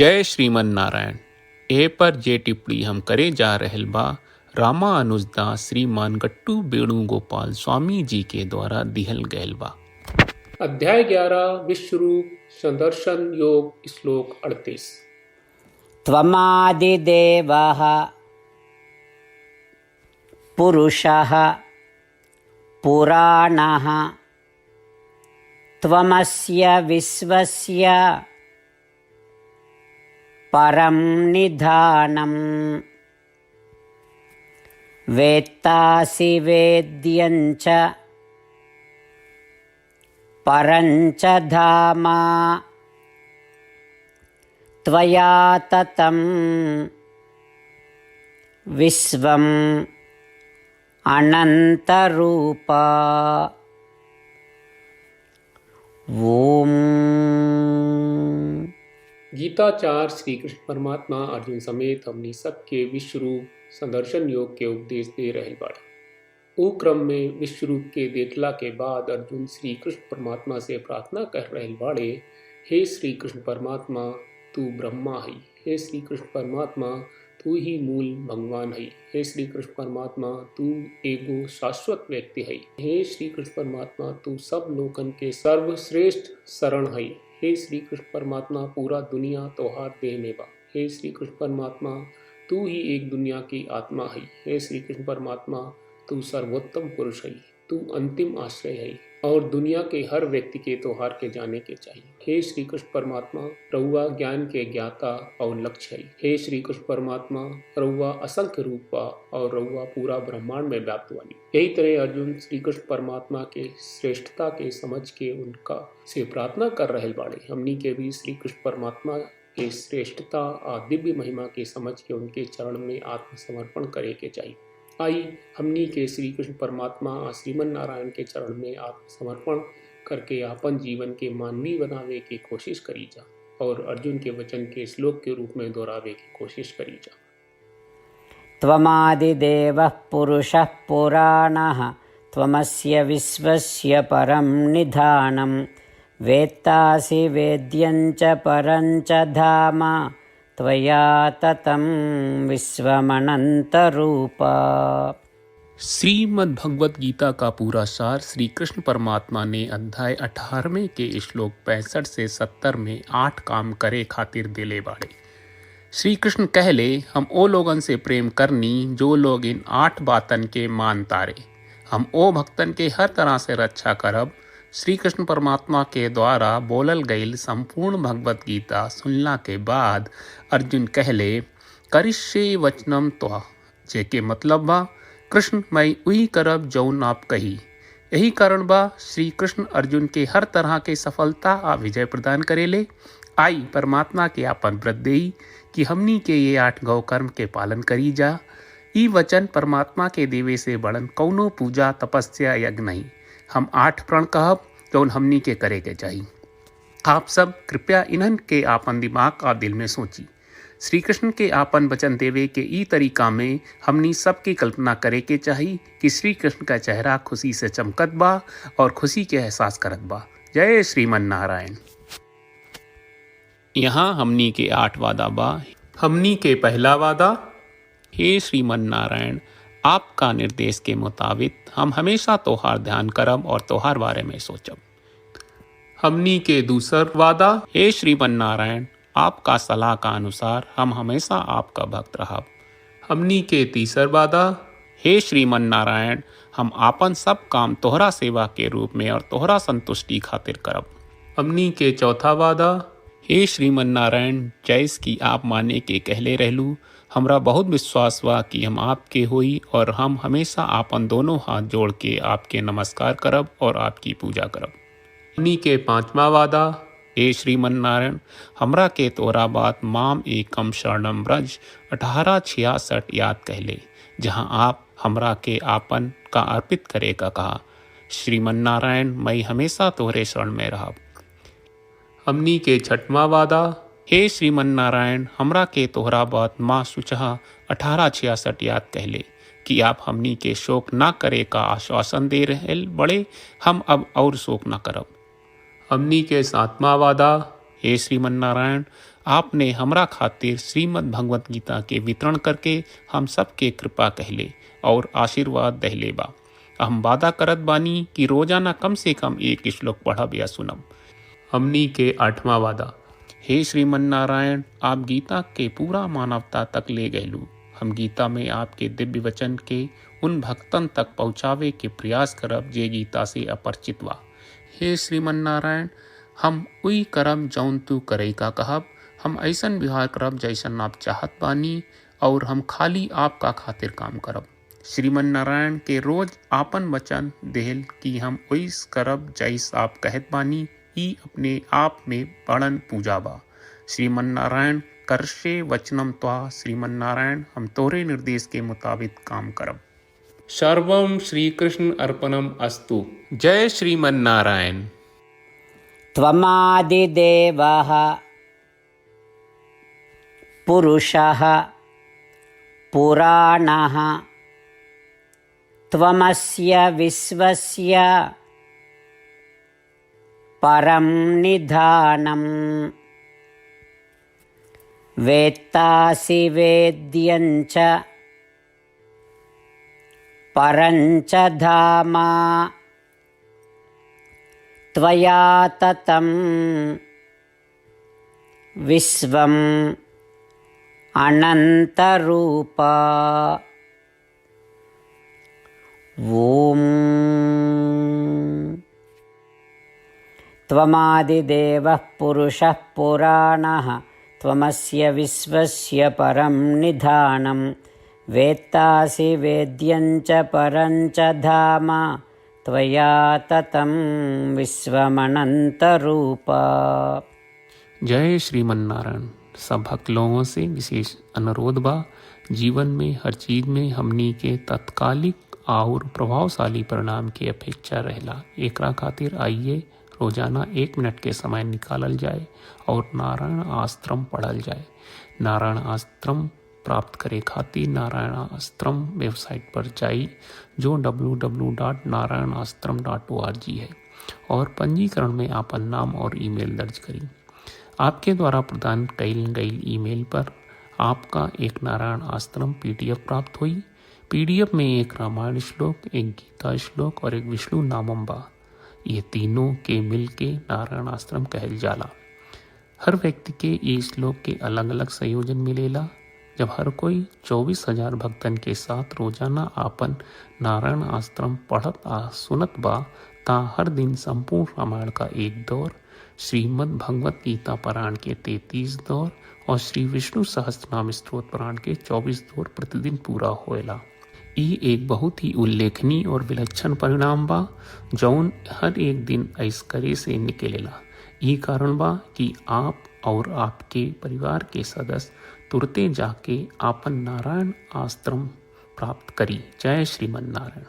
जय श्रीमन नारायण। ए पर जे टिप्पणी हम करे जा रहल बा रामानुजदास श्रीमान गट्टू वेणुगोपाल स्वामी जी के द्वारा दिहल गयल बा। अध्याय 11 विश्वरूप संदर्शन योग श्लोक 38। त्वमादिदेवः पुरुषः पुराणः त्वमस्य विश्वस्य परं निधानम् वेत्तासि वेद्यं च परं च धाम त्वया ततं विश्वम् अनन्तरूप। ओम। गीताचार्य श्री कृष्ण परमात्मा अर्जुन समेत हमनी सबके विश्वरूप संदर्शन योग के उपदेश दे रहे बाड़े। उ क्रम में विश्वरूप के देखला के बाद अर्जुन श्री कृष्ण परमात्मा से प्रार्थना कर रहे बाड़े, हे श्री कृष्ण परमात्मा तू ब्रह्मा है, हे श्री कृष्ण परमात्मा तू ही मूल भगवान है, हे श्री कृष्ण परमात्मा तू एगो शाश्वत व्यक्ति है, हे श्री कृष्ण परमात्मा तू सब लोकन के सर्वश्रेष्ठ शरण है, हे श्री कृष्ण परमात्मा पूरा दुनिया तोहार देह में बा, हे श्री कृष्ण परमात्मा तू ही एक दुनिया की आत्मा है, हे श्री कृष्ण परमात्मा तू सर्वोत्तम पुरुष है, तू अंतिम आश्रय है और दुनिया के हर व्यक्ति के तोहार के जाने के चाहिए। हे श्री कृष्ण परमात्मा रहुआ ज्ञान के ज्ञाता और लक्ष्य है, हे श्री कृष्ण परमात्मा रहुआ असंख्य रूप बा और रहुआ पूरा ब्रह्मांड में व्याप्त वाली। यही तरह अर्जुन श्री कृष्ण परमात्मा के श्रेष्ठता के समझ के उनका से प्रार्थना कर रहे बाड़े। हमनी के भी श्री कृष्ण परमात्मा के श्रेष्ठता और दिव्य महिमा के समझ के उनके चरण में आत्मसमर्पण करे के चाहिए। आई हमनी के श्री कृष्ण परमात्मा श्रीमन नारायण के चरण में आत्मसमर्पण करके अपन जीवन के मानवीय बनावे की कोशिश करी जा और अर्जुन के वचन के श्लोक के रूप में दोहरावे की कोशिश करी जा। त्वमादिदेवः पुरुषः पुराणः त्वमस्य विश्वस्य परं निधानं वेत्तासि वेद्यं च परं च धाम त्वया ततं विश्वमनन्तरूप। श्रीमद् भगवत गीता का पूरा सार श्री कृष्ण परमात्मा ने अध्याय 18वें के श्लोक 65 से 70 में 8 काम करे खातिर दिले बाड़े। श्री कृष्ण कहले, हम ओ लोगन से प्रेम करनी जो लोग इन 8 बातन के मान तारे। हम ओ भक्तन के हर तरह से रक्षा करब। श्री कृष्ण परमात्मा के द्वारा बोलल गईल संपूर्ण भगवत गीता सुनला के बाद अर्जुन कहले, करिष्ये वचनम त्वा, जेके मतलब बा कृष्ण मैं उही करब जौन आप कही। यही कारण बा श्री कृष्ण अर्जुन के हर तरह के सफलता आ विजय प्रदान करेले। आई परमात्मा के आपन व्रत देई कि हमनी के ये 8 गौ कर्म के पालन करी जा। ई वचन परमात्मा के देवे से बड़न कौनो पूजा तपस्या यज्ञ नहीं। हम 8 प्रण कहब जौन हमनी के करे के चाहिए। आप सब कृपया इन्हन के आपन दिमाग और दिल में सोची। श्री कृष्ण के आपन वचन देवे के ई तरीका में हमनी सबकी कल्पना करे के चाहिए कि श्री कृष्ण का चेहरा खुशी से चमकत बा और खुशी के एहसास करत बा। जय श्रीमन नारायण। यहाँ हमनी के 8 वादा बा। हमनी के पहला वादा, हे श्रीमन नारायण आपका निर्देश के मुताबिक हम हमेशा तोहार ध्यान करब और तोहार बारे में सोचब। हमनी के दूसर वादा, हे श्रीमन नारायण आपका सलाह का अनुसार हम हमेशा आपका भक्त रहब। हमनी के तीसर वादा, हे श्रीमन नारायण हम आपन सब काम तोहरा सेवा के रूप में और तोहरा संतुष्टि खातिर करब। हमनी के चौथा वादा, हे श्रीमन नारायण जैस की आप माने के कहले रहलू, हमरा बहुत विश्वास बा कि हम आपके होई और हम हमेशा आपन दोनों हाथ जोड़ के आपके नमस्कार करब और आपकी पूजा करब। हमनी के पांचवा वादा, हे श्रीमन नारायण हमरा के तोरा बात माम एकम शरणम ब्रज 1866 याद कहले, जहां आप हमरा के आपन का अर्पित करे का कहा। श्रीमन नारायण मैं हमेशा तोहरे शरण में रहब। हमनी के छठवां वादा, हे श्रीमन नारायण हमरा के तोहरा बात माँ सुचहा 1866 याद कहले कि आप हमनी के शोक ना करे का आश्वासन दे रहे बड़े, हम अब और शोक ना करब। हमनी के 7वां वादा, हे श्रीमन नारायण आपने हमरा खातिर श्रीमद् भगवत गीता के वितरण करके हम सबके कृपा कहले और आशीर्वाद दहले बा। हम वादा करत बानी कि रोजाना कम से कम एक श्लोक पढ़ब या सुनब। हमनी के 8वां वादा। हे श्रीमन नारायण, आप गीता के पूरा मानवता तक ले गयलू। हम गीता में आपके दिव्य वचन के उन भक्तन तक पहुँचावे के प्रयास करब जे गीता से अपरिचित बा। हे श्रीमन नारायण, हम उई करब जौन तू करे का कहब। हम ऐसन व्यवहार करब जैसन आप चाहत बानी और हम खाली आपका खातिर काम करब। श्रीमन नारायण के रोज आपन वचन देहल कि हम ओइस करब जैस आप कहत बानी, ई अपने आप में बड़न पूजा बा। श्रीमन नारायण, करशे वचनम त्वा। श्रीमन नारायण, हम तोरे निर्देश के मुताबिक काम करब। सर्वम श्री कृष्ण अर्पणम अस्तु। जय श्रीमन नारायण। त्वमादिदेवः पुरुषः पुराणः त्वमस्य विश्वस्य परं निधानम् वेत्तासि वेद्यं च परं च धाम त्वया ततं विश्वम् अनन्तरूप। ॐ त्वमादिदेवः पुरुषः पुराणः त्वमस्य विश्वस्य परं निधानं वेत्तासि वेद्यं च परं च धाम त्वया ततं विश्वमनन्तरूप। जय श्रीमन नारायण। सब भक्त लोगों से विशेष अनुरोध बा, जीवन में हर चीज में हमनी के तत्कालिक और प्रभावशाली परिणाम की अपेक्षा रहला। एकरा खातिर आइए रोजाना 1 मिनट के समय निकालल जाए और नारायण आश्रम पढ़ल जाए। नारायण आश्रम प्राप्त करे खातिर नारायण आश्रम वेबसाइट पर जाई, जो www.narayanaashram.org है, और पंजीकरण में आपन नाम और ईमेल दर्ज करी। आपके द्वारा प्रदान कईल गई ईमेल पर आपका एक नारायण आश्रम PDF प्राप्त हुई। PDF में एक रामायण श्लोक, एक गीता श्लोक और एक विष्णु नामम बा। ये तीनों के मिल के नारायण आश्रम कहल जाला। हर व्यक्ति के ये श्लोक के अलग अलग संयोजन मिलेला। जब हर कोई 24,000 भक्तन के साथ रोजाना आपन नारायण आश्रम पढ़त आ सुनत बा, ता हर दिन संपूर्ण रामायण का 1 दौर, श्रीमद् भगवत गीता पारायण के 33 दौर और श्री विष्णु सहस्त्रनाम स्तोत्र पारायण के 24 दौर प्रतिदिन पूरा होएला। ई एक बहुत ही उल्लेखनीय और विलक्षण परिणाम बा, जौन हर एक दिन ऐसकरे से निकलेला। ई कारण बा कि आप और आपके परिवार के सदस्य तुरते जाके आपन नारायण आश्रम प्राप्त करी। जय श्रीमन नारायण।